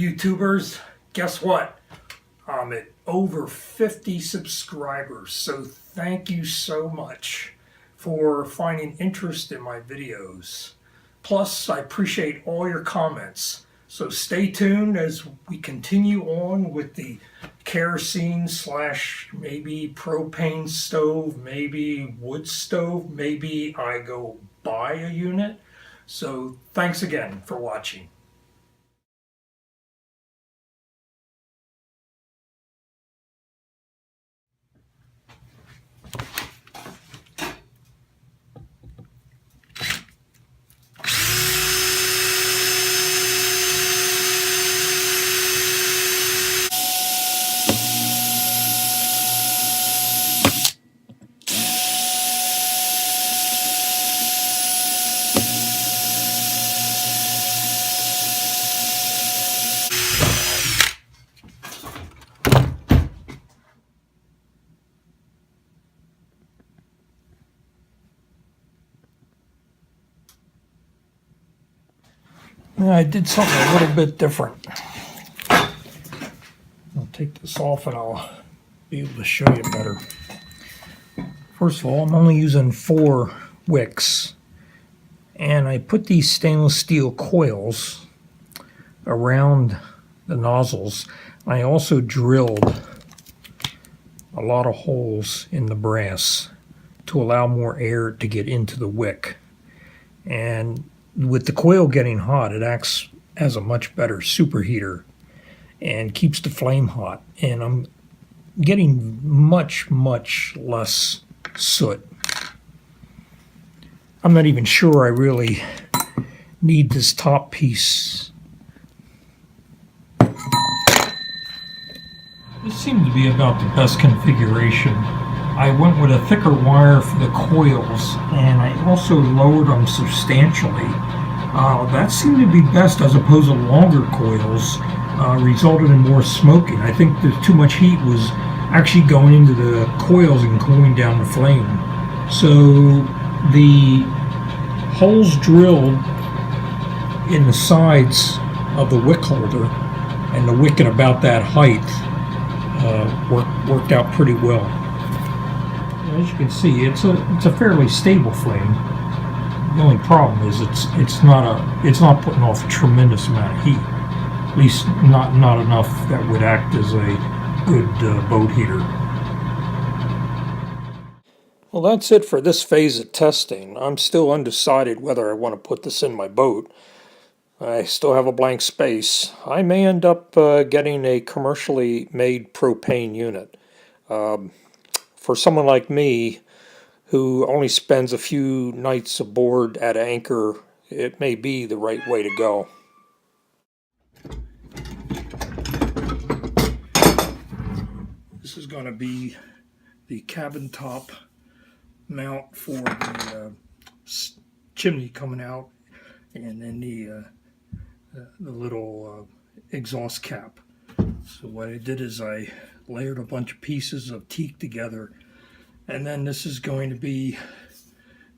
YouTubers, guess what? I'm at over 50 subscribers, so thank you so much for finding interest in my videos. Plus, I appreciate all your comments. So stay tuned as we continue on with the kerosene slash maybe propane stove, maybe wood stove, maybe I go buy a unit. So thanks again for watching. I did something a little bit different. I'll take this off and I'll be able to show you better. First of all, I'm only using 4 wicks, and I put these stainless steel coils around the nozzles. I also drilled a lot of holes in the brass to allow more air to get into the wick. And with the coil getting hot, it acts as a much better superheater and keeps the flame hot. And I'm getting much less soot. I'm not even sure I really need this top piece. This seemed to be about the best configuration. I went with a thicker wire for the coils, and I also lowered them substantially. That seemed to be best as opposed to longer coils, resulted in more smoking. I think that too much heat was actually going into the coils and cooling down the flame. So the holes drilled in the sides of the wick holder and the wick at about that height worked out pretty well. As you can see, it's a fairly stable flame. The only problem is it's not putting off a tremendous amount of heat. At least not enough that would act as a good boat heater. Well, that's it for this phase of testing. I'm still undecided whether I want to put this in my boat. I still have a blank space. I may end up getting a commercially made propane unit. For someone like me, who only spends a few nights aboard at anchor, it may be the right way to go. This is going to be the cabin top mount for the chimney coming out, and then the little exhaust cap. So what I did is I layered a bunch of pieces of teak together, and then this is going to be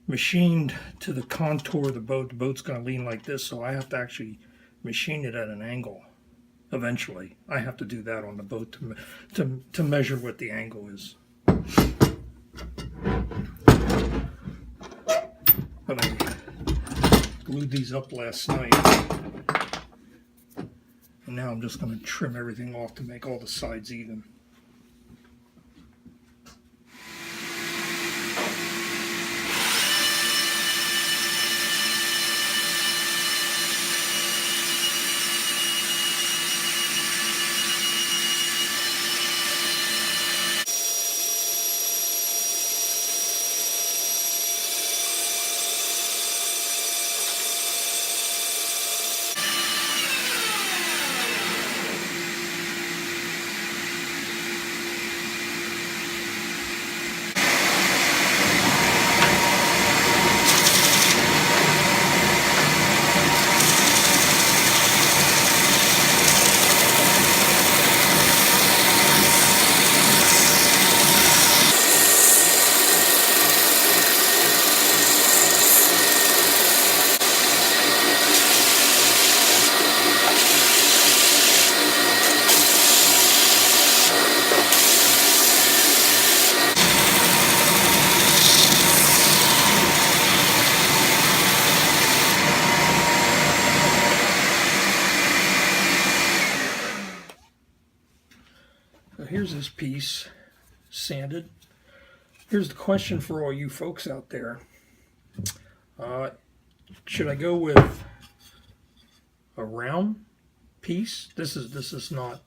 machined to the contour of the boat. The boat's going to lean like this, so I have to actually machine it at an angle. Eventually, I have to do that on the boat to measure what the angle is. But I glued these up last night, and now I'm just going to trim everything off to make all the sides even. Here's this piece sanded. Here's the question for all you folks out there. Should I go with a round piece? This is not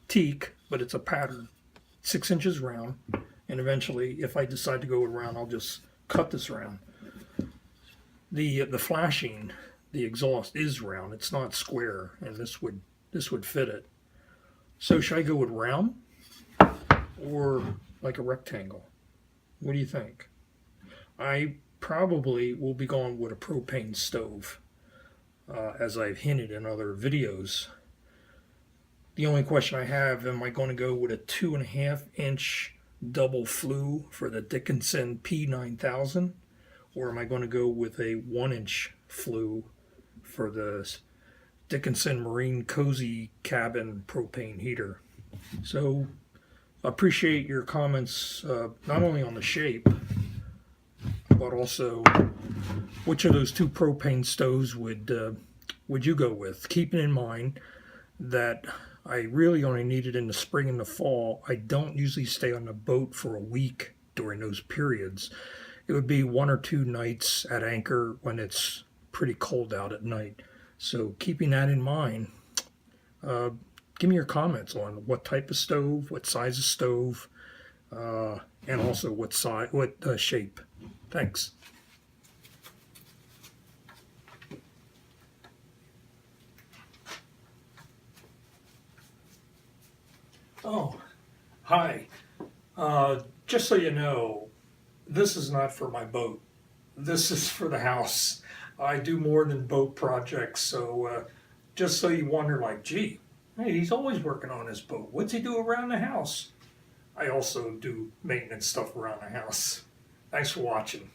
teak, but it's a pattern, 6 inches round. And eventually, if I decide to go with round, I'll just cut this round. The flashing, the exhaust is round. It's not square, and this would fit it. So should I go with round or like a rectangle? What do you think? I probably will be going with a propane stove, as I've hinted in other videos. The only question I have, am I going to go with a 2.5 inch double flue for the Dickinson P9000, or am I going to go with a 1 inch flue for the Dickinson Marine Cozy Cabin propane heater? So appreciate your comments, not only on the shape, but also which of those two propane stoves would you go with? Keeping in mind that I really only need it in the spring and the fall. I don't usually stay on the boat for a week during those periods. It would be 1 or 2 nights at anchor when it's pretty cold out at night. So keeping that in mind, give me your comments on what type of stove, what size of stove, and also what shape. Thanks. Oh, hi. Just so you know, this is not for my boat. This is for the house. I do more than boat projects, so just so you wonder, like, gee, hey, he's always working on his boat. What's he do around the house? I also do maintenance stuff around the house. Thanks for watching.